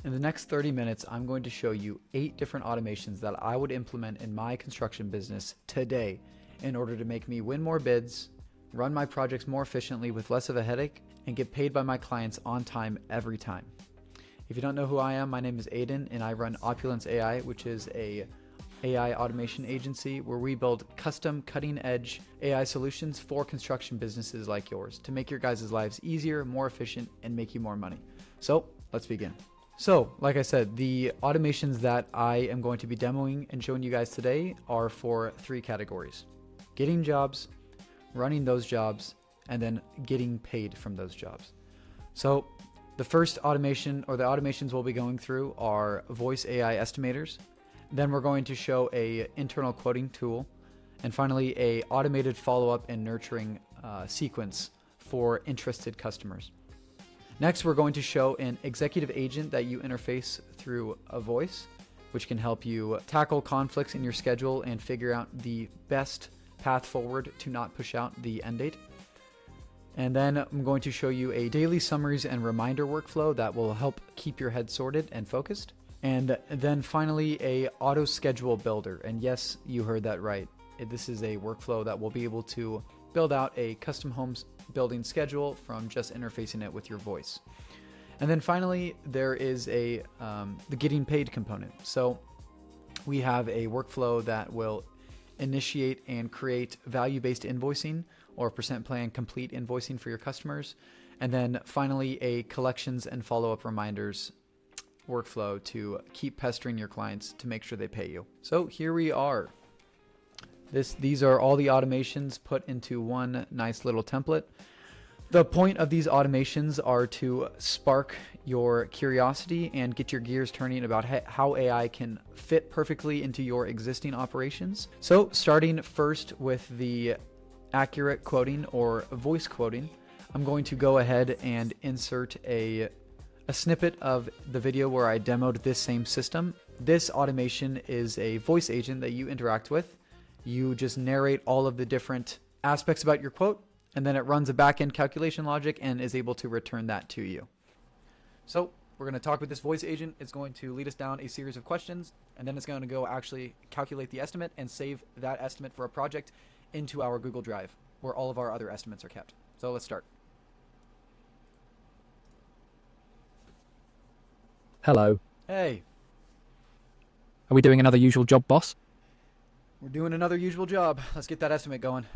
In the next 30 minutes, I'm going to show you 8 different automations that I would implement in my construction business today in order to make me win more bids, run my projects more efficiently with less of a headache, and get paid by my clients on time every time. If you don't know who I am, my name is Aidan and I run Opulence AI, which is a AI automation agency where we build custom cutting-edge AI solutions for construction businesses like yours to make your guys' lives easier, more efficient, and make you more money. So let's begin. So, like I said, the automations that I am going to be demoing and showing you guys today are for 3 categories: getting jobs, running those jobs, and then getting paid from those jobs. So the first automation, or the automations we'll be going through, are voice AI estimators. Then we're going to show a internal quoting tool, and finally a automated follow-up and nurturing sequence for interested customers. Next, we're going to show an executive agent that you interface through a voice, which can help you tackle conflicts in your schedule and figure out the best path forward to not push out the end date. And then I'm going to show you a daily summaries and reminder workflow that will help keep your head sorted and focused. And then finally, a auto schedule builder. And yes, you heard that right. This is a workflow that will be able to build out a custom homes building schedule from just interfacing it with your voice. And then finally, there is the getting paid component. So we have a workflow that will initiate and create value-based invoicing or percent plan complete invoicing for your customers. And then finally, a collections and follow-up reminders workflow to keep pestering your clients to make sure they pay you. So here we are. These are all the automations put into one nice little template. The point of these automations are to spark your curiosity and get your gears turning about how AI can fit perfectly into your existing operations. So starting first with the accurate quoting or voice quoting, I'm going to go ahead and insert a snippet of the video where I demoed this same system. This automation is a voice agent that you interact with. You just narrate all of the different aspects about your quote, and then it runs a back-end calculation logic and is able to return that to you. So we're going to talk with this voice agent. It's going to lead us down a series of questions, and then it's going to go actually calculate the estimate and save that estimate for a project into our Google Drive, where all of our other estimates are kept. So let's start. Hello. Hey, Are we doing another usual job, boss? we're doing another usual job. Let's get that estimate going.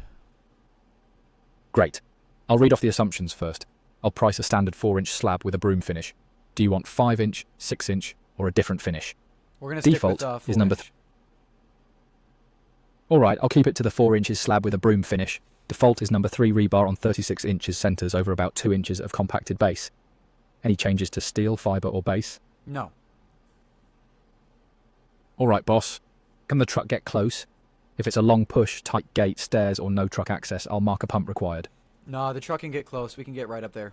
Great. I'll read off the assumptions first. I'll price a standard 4-inch slab with a broom finish. Do you want 5-inch, 6-inch, or a different finish? We're going to stick Default with is number 4-inch. Alright, I'll keep it to the 4 inches slab with a broom finish. Default is number 3 rebar on 36 inches centers over about 2 inches of compacted base. Any changes to steel, fiber, or base? No. Alright, boss. Can the truck get close? If it's a long push, tight gate, stairs, or no truck access, I'll mark a pump required. No, the truck can get close. We can get right up there.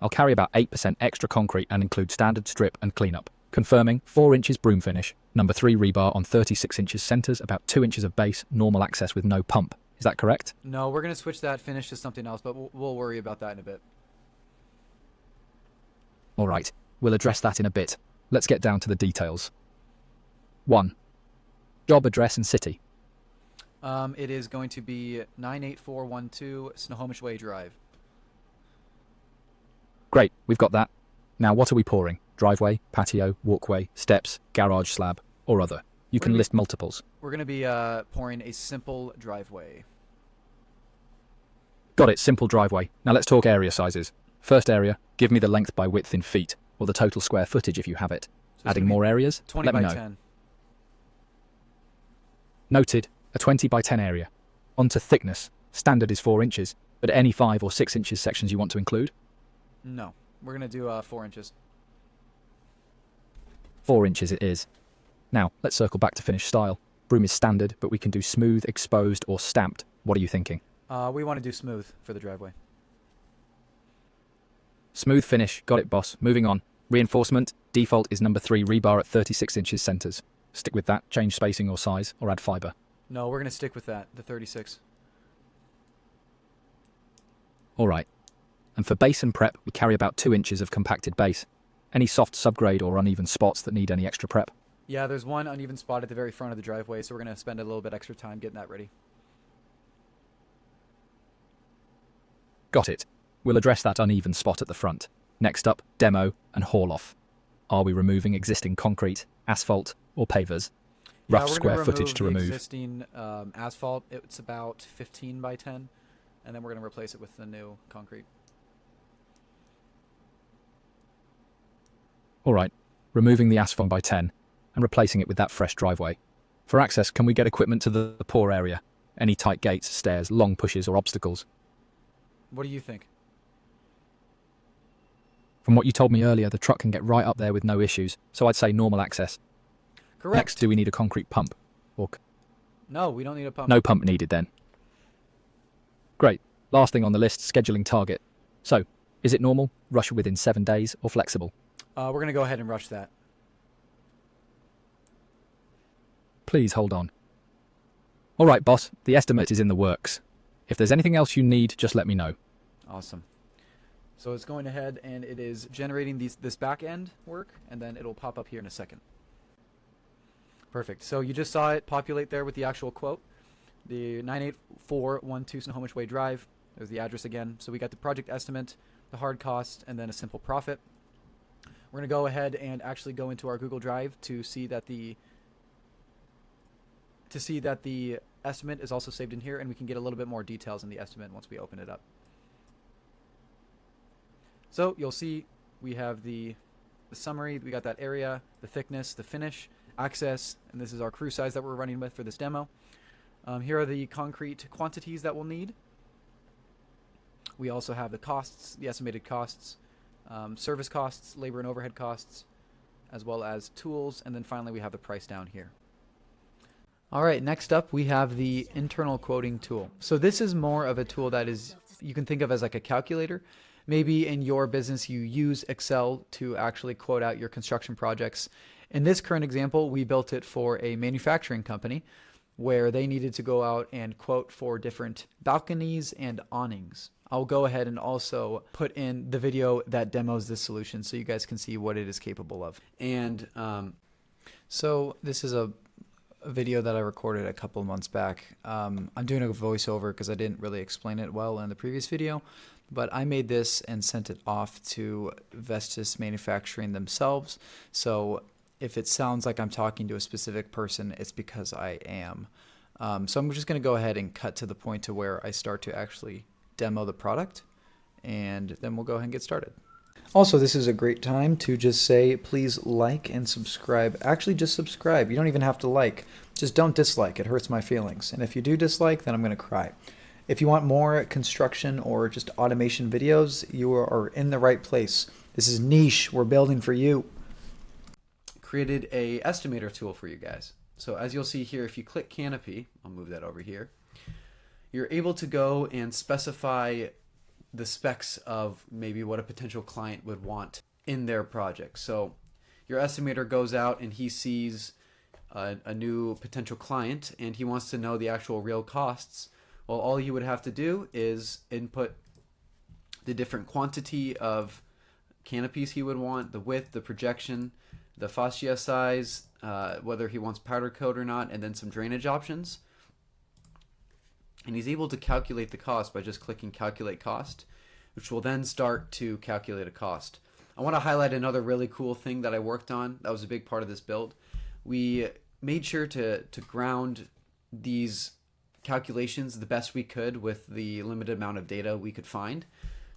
I'll carry about 8% extra concrete and include standard strip and cleanup. Confirming 4 inches broom finish, number 3 rebar on 36 inches centers, about 2 inches of base, normal access with no pump. Is that correct? No, we're going to switch that finish to something else, but we'll worry about that in a bit. Alright, we'll address that in a bit. Let's get down to the details. 1. Job address and city. It is going to be 98412 Snohomish Way Drive. Great, we've got that. Now what are we pouring? Driveway, patio, walkway, steps, garage slab, or other? You can list multiples. We're going to be pouring a simple driveway. Got it, simple driveway. Now let's talk area sizes. First area, give me the length by width in feet, or the total square footage if you have it. So Adding more areas? 20 Let by me know. 10. Noted, a 20 by 10 area. On to thickness. Standard is 4 inches, but any 5 or 6 inches sections you want to include? No, we're going to do 4 inches. 4 inches it is. Now, let's circle back to finish style. Broom is standard, but we can do smooth, exposed, or stamped. What are you thinking? We want to do smooth for the driveway. Smooth finish. Got it, boss. Moving on. Reinforcement. Default is number 3 rebar at 36 inches centers. Stick with that. Change spacing or size, or add fiber. No, we're going to stick with that, the 36. Alright. And for base and prep, we carry about 2 inches of compacted base. Any soft subgrade or uneven spots that need any extra prep? Yeah, there's one uneven spot at the very front of the driveway, so we're going to spend a little bit extra time getting that ready. Got it. We'll address that uneven spot at the front. Next up, demo and haul off. Are we removing existing concrete, asphalt, or pavers? Yeah, Rough we're square gonna footage to the remove. existing asphalt. It's about 15 by 10, and then we're going to replace it with the new concrete. All right, removing the asphalt by 10 and replacing it with that fresh driveway. For access, can we get equipment to the poor area? Any tight gates, stairs, long pushes, or obstacles? What do you think? From what you told me earlier, the truck can get right up there with no issues, so I'd say normal access. Correct. Next, do we need a concrete pump? No, we don't need a pump. No pump needed then. Great. Last thing on the list, scheduling target. So, is it normal, rush within 7 days, or flexible? We're going to go ahead and rush that. Please hold on. All right, boss, the estimate is in the works. If there's anything else you need, just let me know. Awesome. So it's going ahead and it is generating this back end work, and then it'll pop up here in a second. Perfect. So you just saw it populate there with the actual quote. The 98412 Snohomish Way Drive. There's the address again. So we got the project estimate, the hard cost, and then a simple profit. We're going to go ahead and actually go into our Google Drive to see that the estimate is also saved in here, and we can get a little bit more details in the estimate once we open it up. So you'll see we have the summary. We got that area, the thickness, the finish, access, and this is our crew size that we're running with for this demo. Here are the concrete quantities that we'll need. We also have the costs, the estimated costs, service costs, labor and overhead costs, as well as tools, and then finally we have the price down here. All right, next up we have the internal quoting tool. So this is more of a tool that is, you can think of as like a calculator. Maybe in your business you use Excel to actually quote out your construction projects. In this current example, we built it for a manufacturing company where they needed to go out and quote for different balconies and awnings. I'll go ahead and also put in the video that demos this solution so you guys can see what it is capable of. And so this is a video that I recorded a couple of months back. I'm doing a voiceover because I didn't really explain it well in the previous video, but I made this and sent it off to Vestas Manufacturing themselves. So if it sounds like I'm talking to a specific person, it's because I am. So I'm just going to go ahead and cut to the point to where I start to actually demo the product, and then we'll go ahead and get started. Also, this is a great time to just say, please like and subscribe. Actually, just subscribe. You don't even have to like. Just don't dislike. It hurts my feelings. And if you do dislike, then I'm going to cry. If you want more construction or just automation videos, you are in the right place. This is niche. We're building for you. Created a estimator tool for you guys. So as you'll see here, if you click Canopy, I'll move that over here, you're able to go and specify the specs of maybe what a potential client would want in their project. So your estimator goes out and he sees a new potential client and he wants to know the actual real costs. Well, all you would have to do is input the different quantity of canopies he would want, the width, the projection, the fascia size, whether he wants powder coat or not, and then some drainage options. And he's able to calculate the cost by just clicking Calculate Cost, which will then start to calculate a cost. I want to highlight another really cool thing that I worked on. That was a big part of this build. We made sure to ground these calculations the best we could with the limited amount of data we could find.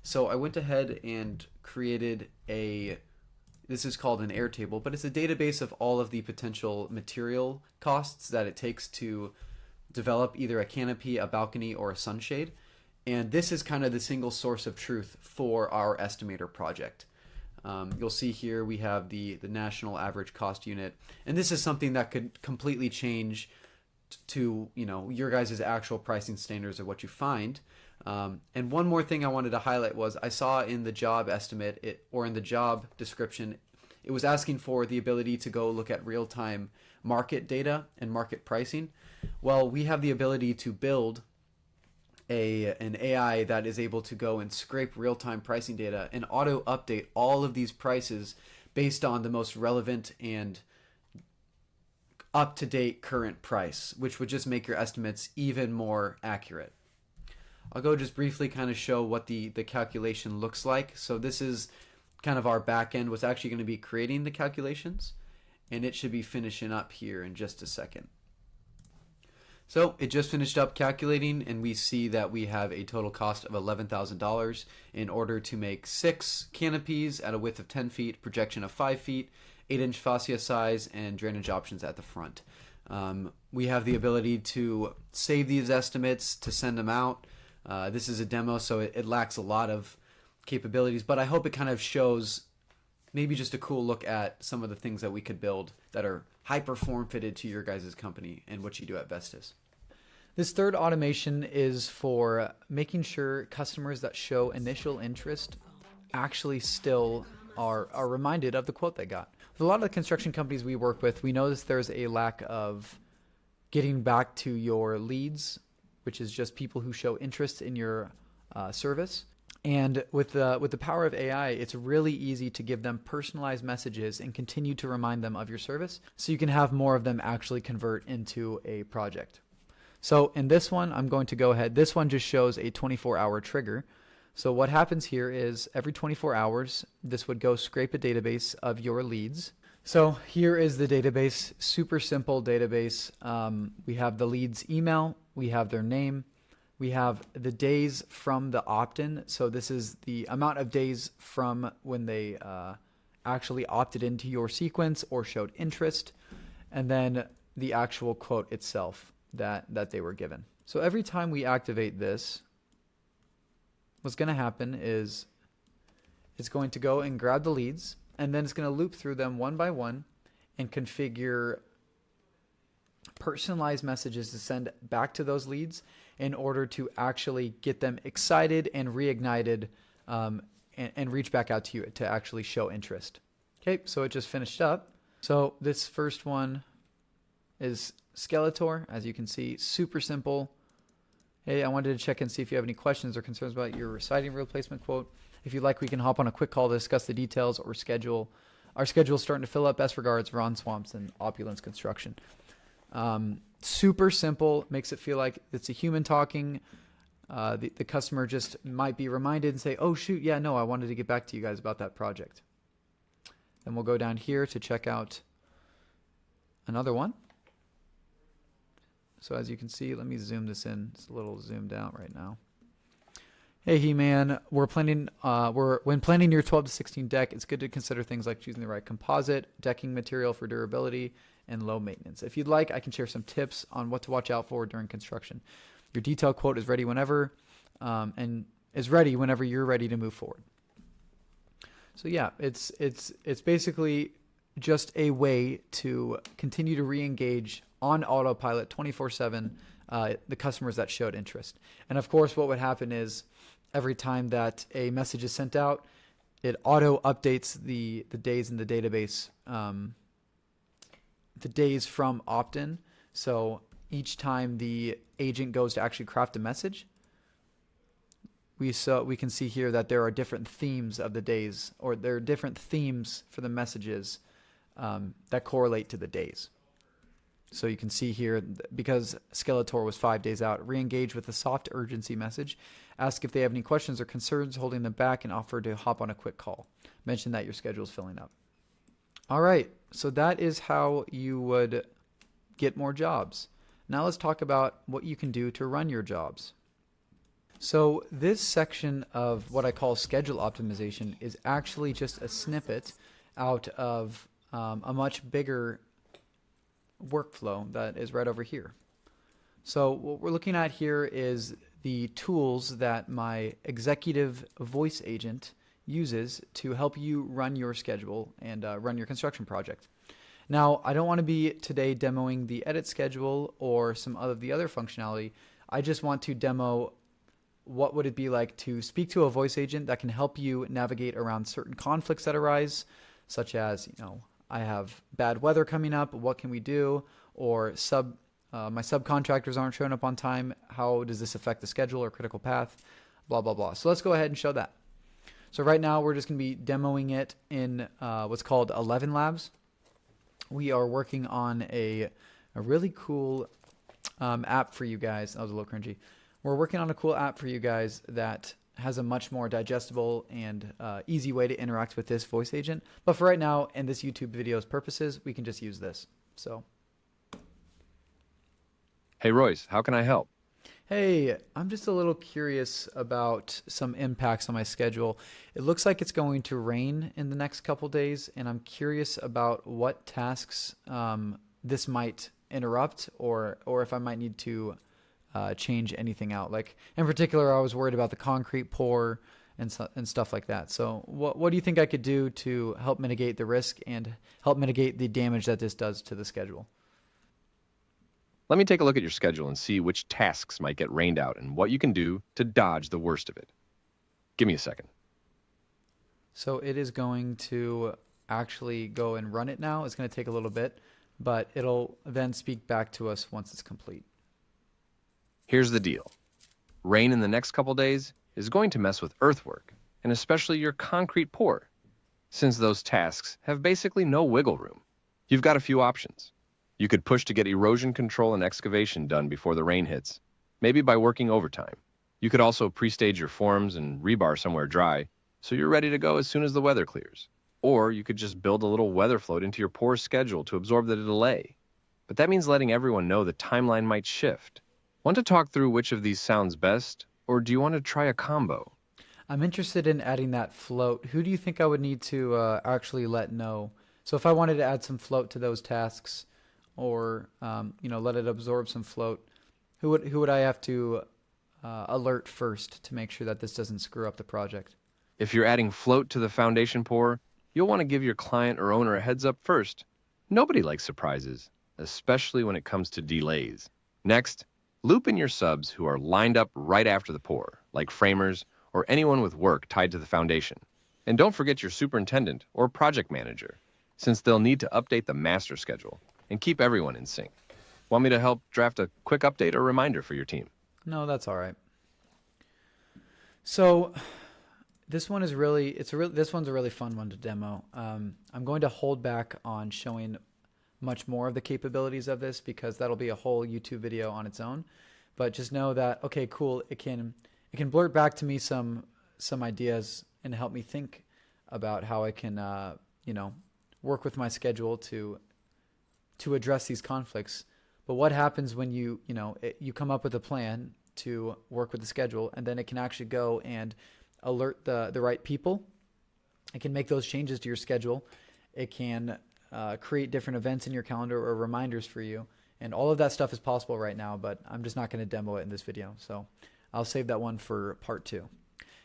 So I went ahead and created this is called an Airtable, but it's a database of all of the potential material costs that it takes to develop either a canopy, a balcony, or a sunshade. And this is kind of the single source of truth for our estimator project. You'll see here we have the national average cost unit, and this is something that could completely change to your guys' actual pricing standards of what you find. And one more thing I wanted to highlight was I saw in the job estimate or in the job description, it was asking for the ability to go look at real-time market data and market pricing. Well, we have the ability to build an AI that is able to go and scrape real-time pricing data and auto update all of these prices based on the most relevant and up-to-date current price, which would just make your estimates even more accurate. I'll go just briefly kind of show what the calculation looks like. So this is kind of our back end, what's actually going to be creating the calculations, and it should be finishing up here in just a second. So it just finished up calculating, and we see that we have a total cost of $11,000 in order to make 6 canopies at a width of 10 feet, projection of 5 feet, 8-inch fascia size, and drainage options at the front. We have the ability to save these estimates, to send them out. This is a demo, so it lacks a lot of capabilities, but I hope it kind of shows maybe just a cool look at some of the things that we could build that are hyper form fitted to your guys' company and what you do at Vestas. This third automation is for making sure customers that show initial interest actually still are reminded of the quote they got. With a lot of the construction companies we work with, we notice there's a lack of getting back to your leads, which is just people who show interest in your service. And with the power of AI, it's really easy to give them personalized messages and continue to remind them of your service, so you can have more of them actually convert into a project. So in this one, I'm going to go ahead. This one just shows a 24-hour trigger. So what happens here is every 24 hours, this would go scrape a database of your leads. So here is the database, super simple database. We have the leads email, we have their name, we have the days from the opt-in. So this is the amount of days from when they actually opted into your sequence or showed interest, and then the actual quote itself that they were given. So every time we activate this, what's going to happen is it's going to go and grab the leads, and then it's going to loop through them one by one and configure personalized messages to send back to those leads in order to actually get them excited and reignited and reach back out to you to actually show interest. Okay, so it just finished up. So this first one is Skeletor, as you can see, super simple. Hey, I wanted to check and see if you have any questions or concerns about your siding replacement quote. If you'd like, we can hop on a quick call to discuss the details or schedule. Our schedule is starting to fill up. Best regards, Ron Swamps and Opulence Construction. Super simple, makes it feel like it's a human talking. The customer just might be reminded and say, oh shoot, yeah, no, I wanted to get back to you guys about that project. Then we'll go down here to check out another one. So as you can see, let me zoom this in. It's a little zoomed out right now. Hey He-Man, when planning your 12 to 16 deck, it's good to consider things like choosing the right composite, decking material for durability, and low maintenance. If you'd like, I can share some tips on what to watch out for during construction. Your detailed quote is ready whenever, and is ready whenever you're ready to move forward. So yeah, it's basically just a way to continue to re-engage on autopilot 24/7 the customers that showed interest. And of course, what would happen is every time that a message is sent out, it auto updates the days in the database, the days from opt-in. So each time the agent goes to actually craft a message, we can see here that there are different themes of the days, or there are different themes for the messages that correlate to the days. So you can see here, because Skeletor was 5 days out, re-engage with a soft urgency message, ask if they have any questions or concerns holding them back, and offer to hop on a quick call. Mention that your schedule is filling up. All right, so that is how you would get more jobs. Now let's talk about what you can do to run your jobs. So this section of what I call schedule optimization is actually just a snippet out of a much bigger workflow that is right over here. So what we're looking at here is the tools that my executive voice agent uses to help you run your schedule and run your construction project. Now, I don't want to be today demoing the edit schedule or some of the other functionality. I just want to demo what would it be like to speak to a voice agent that can help you navigate around certain conflicts that arise, such as, I have bad weather coming up, what can we do? Or my subcontractors aren't showing up on time. How does this affect the schedule or critical path? Blah, blah, blah. So let's go ahead and show that. So right now we're just going to be demoing it in what's called 11 Labs. We are working on a really cool app for you guys. That was a little cringy. We're working on a cool app for you guys that has a much more digestible and easy way to interact with this voice agent. But for right now, and this YouTube video's purposes, we can just use this. So, Hey Royce, how can I help? hey, I'm just a little curious about some impacts on my schedule. It looks like it's going to rain in the next couple days, and I'm curious about what tasks this might interrupt, or if I might need to change anything out. Like in particular, I was worried about the concrete pour and stuff like that. So what do you think I could do to help mitigate the risk and help mitigate the damage that this does to the schedule? Let me take a look at your schedule and see which tasks might get rained out and what you can do to dodge the worst of it. Give me a second. So it is going to actually go and run it now. It's going to take a little bit, but it'll then speak back to us once it's complete. Here's the deal. Rain in the next couple days is going to mess with earthwork, and especially your concrete pour, since those tasks have basically no wiggle room. You've got a few options. You could push to get erosion control and excavation done before the rain hits, maybe by working overtime. You could also pre-stage your forms and rebar somewhere dry, so you're ready to go as soon as the weather clears. Or you could just build a little weather float into your pour schedule to absorb the delay. But that means letting everyone know the timeline might shift. Want to talk through which of these sounds best, or do you want to try a combo? I'm interested in adding that float. Who do you think I would need to actually let know? So if I wanted to add some float to those tasks, or let it absorb some float, who would I have to alert first to make sure that this doesn't screw up the project? If you're adding float to the foundation pour, you'll want to give your client or owner a heads up first. Nobody likes surprises, especially when it comes to delays. Next, loop in your subs who are lined up right after the pour, like framers or anyone with work tied to the foundation. And don't forget your superintendent or project manager, since they'll need to update the master schedule and keep everyone in sync. Want me to help draft a quick update or reminder for your team? No, that's all right. So this one is this one's a really fun one to demo. I'm going to hold back on showing much more of the capabilities of this because that'll be a whole YouTube video on its own. But just know that, okay, cool, it can blurt back to me some ideas and help me think about how I can work with my schedule to address these conflicts. But what happens when you come up with a plan to work with the schedule, and then it can actually go and alert the right people? It can make those changes to your schedule. It can create different events in your calendar or reminders for you. And all of that stuff is possible right now, but I'm just not going to demo it in this video. So I'll save that one for part 2.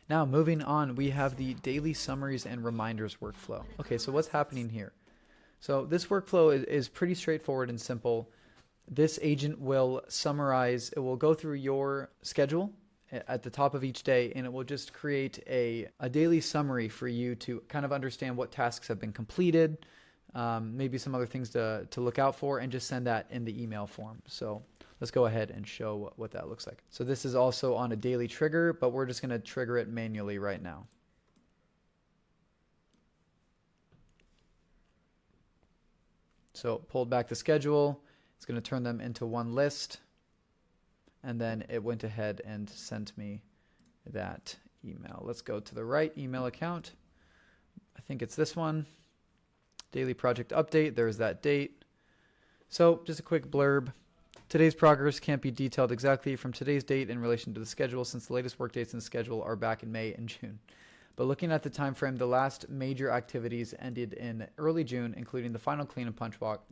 Now, moving on, we have the daily summaries and reminders workflow. Okay, so what's happening here? So this workflow is pretty straightforward and simple. This agent will summarize, it will go through your schedule at the top of each day, and it will just create a daily summary for you to kind of understand what tasks have been completed, maybe some other things to look out for, and just send that in the email form. So let's go ahead and show what that looks like. So this is also on a daily trigger, but we're just going to trigger it manually right now. So pulled back the schedule, it's going to turn them into one list, and then it went ahead and sent me that email. Let's go to the right email account. I think it's this one. Daily project update, there's that date. So just a quick blurb. Today's progress can't be detailed exactly from today's date in relation to the schedule, since the latest work dates in the schedule are back in May and June. But looking at the time frame, the last major activities ended in early June, including the final clean and punch walk.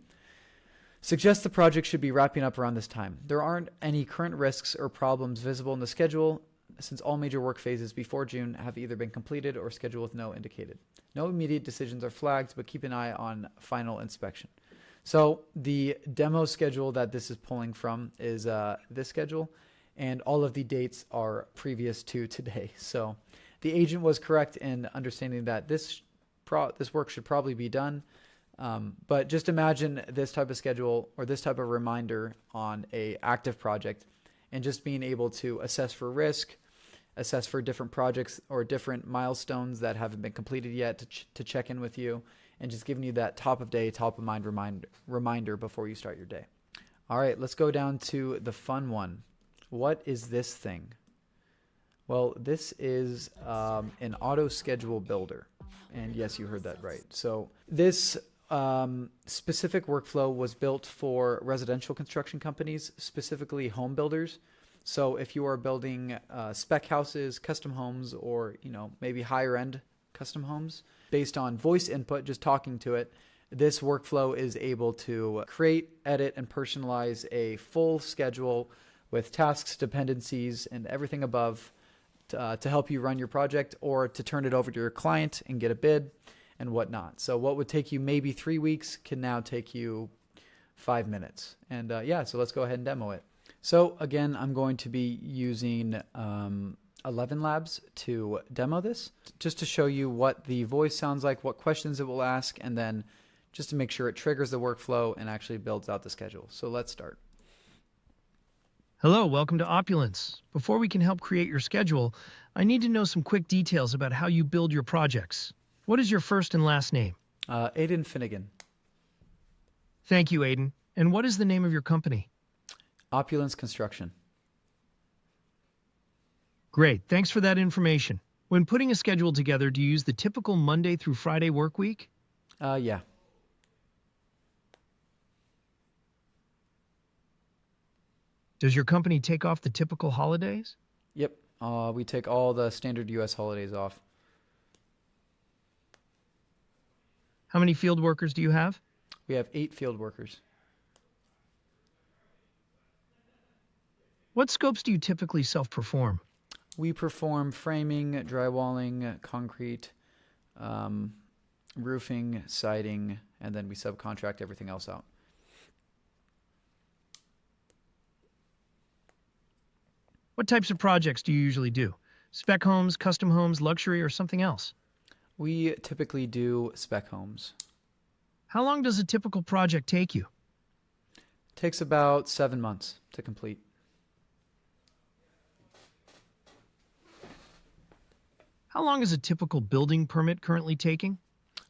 Suggests the project should be wrapping up around this time. There aren't any current risks or problems visible in the schedule, since all major work phases before June have either been completed or scheduled with no indicated. No immediate decisions are flagged, but keep an eye on final inspection. So the demo schedule that this is pulling from is this schedule, and all of the dates are previous to today. So the agent was correct in understanding that this work should probably be done But just imagine this type of schedule or this type of reminder on a active project, and just being able to assess for risk, assess for different projects or different milestones that haven't been completed yet to check in with you, and just giving you that top of day, top of mind reminder before you start your day. All right, let's go down to the fun one. What is this thing? Well, this is an auto schedule builder. And yes, you heard that right. So this specific workflow was built for residential construction companies, specifically home builders. So if you are building spec houses, custom homes, or maybe higher end custom homes based on voice input, just talking to it, this workflow is able to create, edit, and personalize a full schedule with tasks, dependencies, and everything above to help you run your project, or to turn it over to your client and get a bid and whatnot. So what would take you maybe 3 weeks can now take you 5 minutes. And so let's go ahead and demo it. So again, I'm going to be using 11 Labs to demo this, just to show you what the voice sounds like, what questions it will ask, and then just to make sure it triggers the workflow and actually builds out the schedule. So let's start. Hello, welcome to Opulence. Before we can help create your schedule, I need to know some quick details about how you build your projects. What is your first and last name? Aidan Finnegan. Thank you, Aidan. And what is the name of your company? Opulence Construction. Great, thanks for that information. When putting a schedule together, do you use the typical Monday through Friday work week? Yeah. Does your company take off the typical holidays? Yep. We take all the standard U.S. holidays off. How many field workers do you have? We have 8 field workers. What scopes do you typically self-perform? We perform framing, drywalling, concrete, roofing, siding, and then we subcontract everything else out. What types of projects do you usually do? Spec homes, custom homes, luxury, or something else? We typically do spec homes. How long does a typical project take you? Takes about 7 months to complete. How long is a typical building permit currently taking?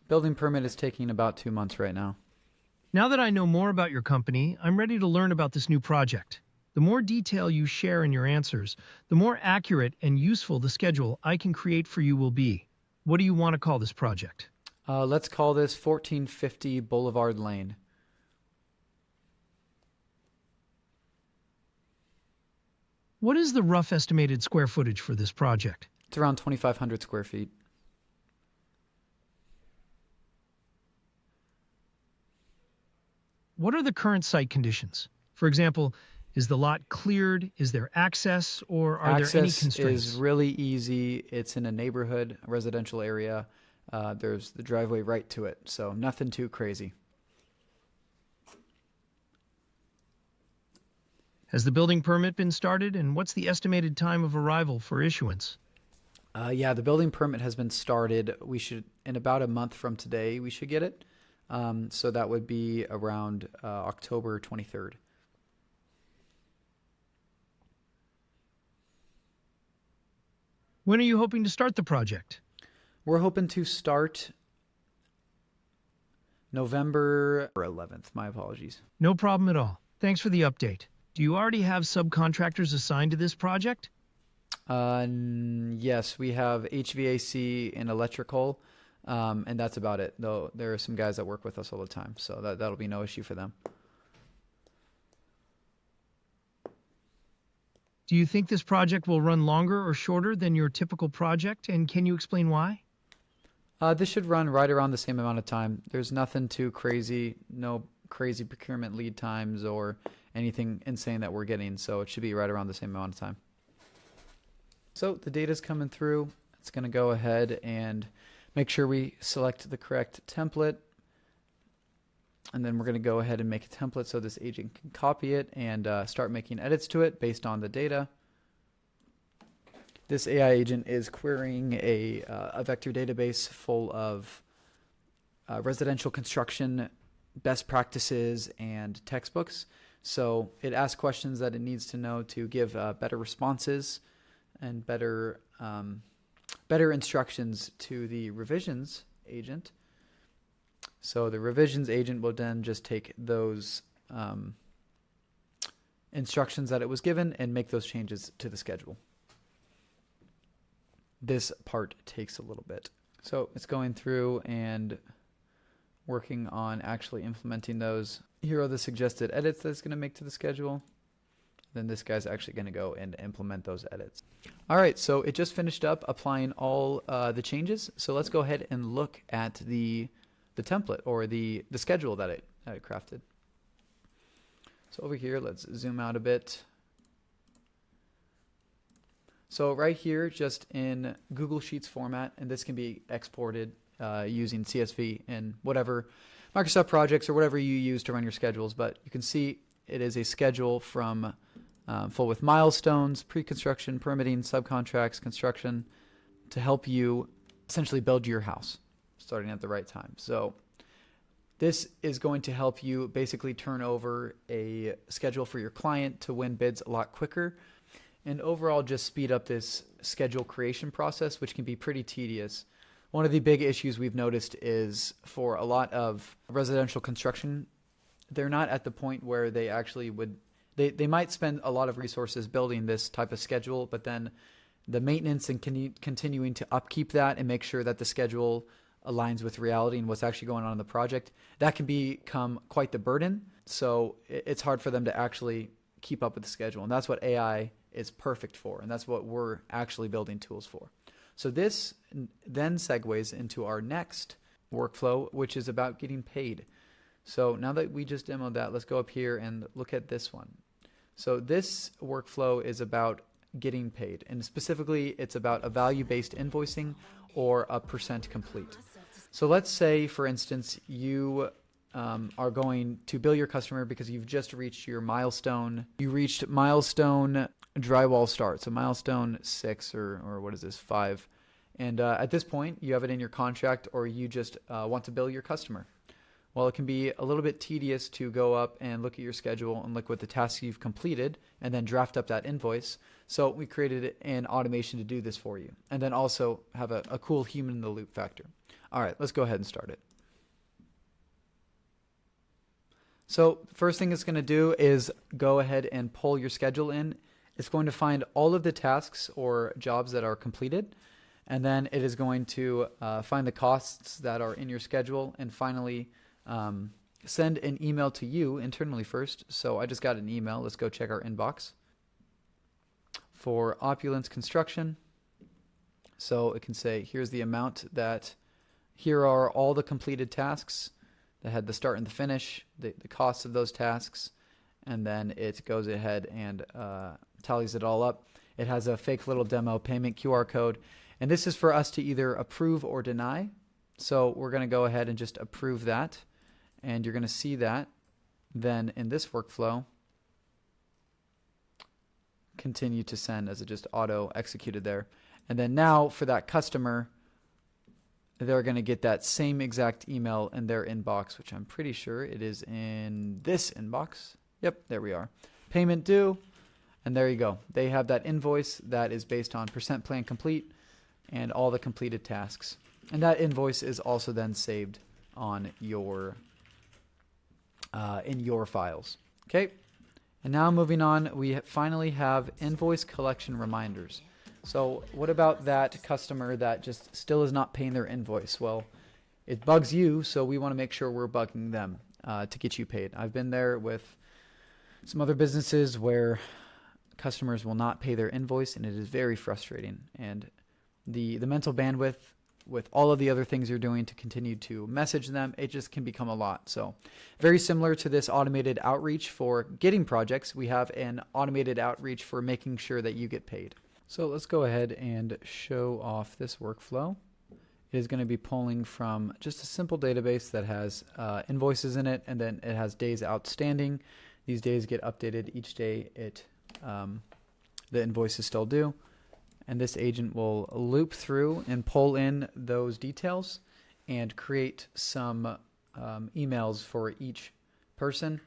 Building permit is taking about 2 months right now. Now that I know more about your company, I'm ready to learn about this new project. The more detail you share in your answers, the more accurate and useful the schedule I can create for you will be. What do you want to call this project? Let's call this 1450 Boulevard Lane. What is the rough estimated square footage for this project? It's around 2,500 square feet. What are the current site conditions? For example, is the lot cleared? Is there access? Or are there any constraints? Access is really easy. It's in a neighborhood, a residential area. There's the driveway right to it, so nothing too crazy. Has the building permit been started, and what's the estimated time of arrival for issuance? Yeah, the building permit has been started. We should, in about a month from today, we should get it. So that would be around October 23rd. When are you hoping to start the project? We're hoping to start November 11th. My apologies. No problem at all. Thanks for the update. Do you already have subcontractors assigned to this project? Yes, we have HVAC and electrical, and that's about it. Though there are some guys that work with us all the time, so that'll be no issue for them. Do you think this project will run longer or shorter than your typical project, and can you explain why? This should run right around the same amount of time. There's nothing too crazy, no crazy procurement lead times or anything insane that we're getting, so it should be right around the same amount of time. So the data's coming through. It's going to go ahead and make sure we select the correct template. And then we're going to go ahead and make a template so this agent can copy it and start making edits to it based on the data. This AI agent is querying a vector database full of residential construction best practices and textbooks. So it asks questions that it needs to know to give better responses and better instructions to the revisions agent. So the revisions agent will then just take those instructions that it was given and make those changes to the schedule. This part takes a little bit. So it's going through and working on actually implementing those. Here are the suggested edits that it's going to make to the schedule. Then this guy's actually going to go and implement those edits. All right, so it just finished up applying all the changes. So let's go ahead and look at the template or the schedule that it crafted. So over here, let's zoom out a bit. So right here, just in Google Sheets format, and this can be exported using CSV in whatever Microsoft projects or whatever you use to run your schedules. But you can see it is a schedule from full with milestones, pre-construction, permitting, subcontracts, construction, to help you essentially build your house starting at the right time. So this is going to help you basically turn over a schedule for your client to win bids a lot quicker, and overall just speed up this schedule creation process, which can be pretty tedious. One of the big issues we've noticed is for a lot of residential construction, they're not at the point where they actually would, they might spend a lot of resources building this type of schedule, but then the maintenance and continuing to upkeep that and make sure that the schedule aligns with reality and what's actually going on in the project, that can become quite the burden. So it's hard for them to actually keep up with the schedule. And that's what AI is perfect for. And that's what we're actually building tools for. So this then segues into our next workflow, which is about getting paid. So now that we just demoed that, let's go up here and look at this one. So this workflow is about getting paid. And specifically, it's about a value-based invoicing or a percent complete. So let's say, for instance, you are going to bill your customer because you've just reached your milestone. You reached milestone drywall start, so milestone 6 or what is this, 5. And at this point, you have it in your contract, or you just want to bill your customer. Well, it can be a little bit tedious to go up and look at your schedule and look what the tasks you've completed and then draft up that invoice. So we created an automation to do this for you, and then also have a cool human in the loop factor. All right, let's go ahead and start it. So first thing it's going to do is go ahead and pull your schedule in. It's going to find all of the tasks or jobs that are completed, and then it is going to find the costs that are in your schedule, and finally send an email to you internally first. So I just got an email. Let's go check our inbox. For Opulence Construction. So it can say, here's the amount that, here are all the completed tasks that had the start and the finish, the costs of those tasks, and then it goes ahead and tallies it all up. It has a fake little demo payment QR code, and this is for us to either approve or deny. So we're going to go ahead and just approve that, and you're going to see that then in this workflow continue to send as it just auto executed there. And then now for that customer, they're going to get that same exact email in their inbox, which I'm pretty sure it is in this inbox. Yep, there we are. Payment due. And there you go. They have that invoice that is based on percent plan complete and all the completed tasks. And that invoice is also then saved on your in your files. Okay. And now moving on, we finally have invoice collection reminders. So what about that customer that just still is not paying their invoice? Well, it bugs you, so we want to make sure we're bugging them to get you paid. I've been there with some other businesses where customers will not pay their invoice, and it is very frustrating. And the mental bandwidth with all of the other things you're doing to continue to message them, it just can become a lot. So very similar to this automated outreach for getting projects, we have an automated outreach for making sure that you get paid. So let's go ahead and show off this workflow. It is going to be pulling from just a simple database that has invoices in it, and then it has days outstanding. These days get updated each day the invoice is still due. And this agent will loop through and pull in those details and create some emails for each person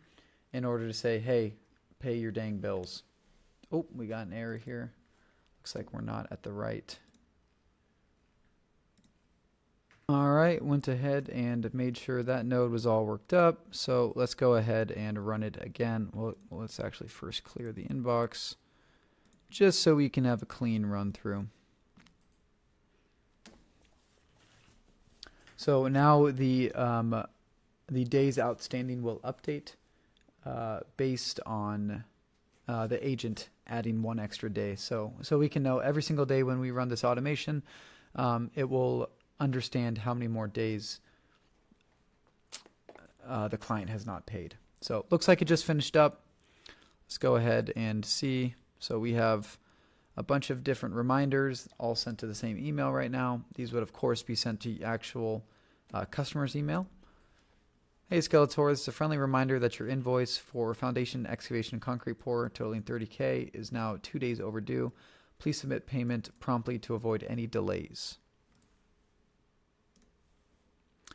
in order to say, hey, pay your dang bills. Oh, we got an error here. Looks like we're not at the right. All right, went ahead and made sure that node was all worked up. So let's go ahead and run it again. Well, let's actually first clear the inbox just so we can have a clean run through. So now the days outstanding will update based on the agent adding one extra day. So we can know every single day when we run this automation, it will understand how many more days the client has not paid. So looks like it just finished up. Let's go ahead and see. So we have a bunch of different reminders all sent to the same email right now. These would of course be sent to actual customer's email. Hey Skeletor, this is a friendly reminder that your invoice for foundation, excavation, and concrete pour totaling $30K is now 2 days overdue. Please submit payment promptly to avoid any delays.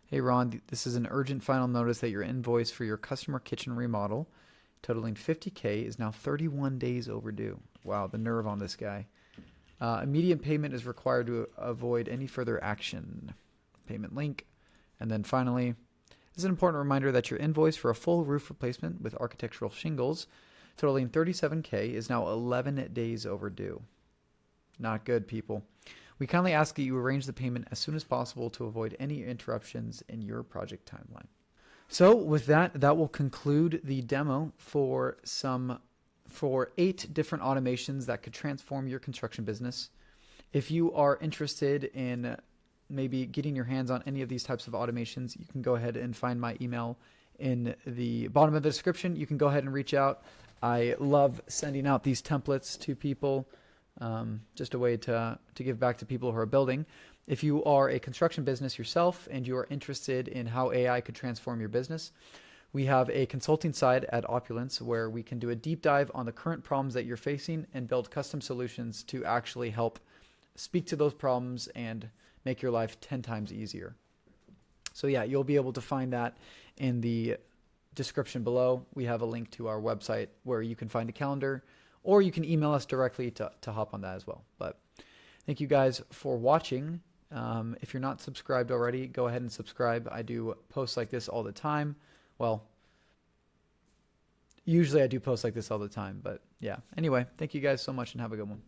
Hey Ron, this is an urgent final notice that your invoice for your customer kitchen remodel totaling $50K is now 31 days overdue. Wow, the nerve on this guy. Immediate payment is required to avoid any further action. Payment link. And then finally, this is an important reminder that your invoice for a full roof replacement with architectural shingles totaling $37K is now 11 days overdue. Not good, people. We kindly ask that you arrange the payment as soon as possible to avoid any interruptions in your project timeline. So with that will conclude the demo for 8 different automations that could transform your construction business. If you are interested in maybe getting your hands on any of these types of automations, you can go ahead and find my email in the bottom of the description. You can go ahead and reach out. I love sending out these templates to people. Just a way to give back to people who are building. If you are a construction business yourself and you are interested in how AI could transform your business, we have a consulting side at Opulence where we can do a deep dive on the current problems that you're facing and build custom solutions to actually help speak to those problems and make your life 10 times easier. So yeah, you'll be able to find that in the description below. We have a link to our website where you can find a calendar, or you can email us directly to hop on that as well. But thank you guys for watching. If you're not subscribed already, go ahead and subscribe. I do posts like this all the time. Well, usually I do posts like this all the time, but yeah. Anyway, thank you guys so much and have a good one.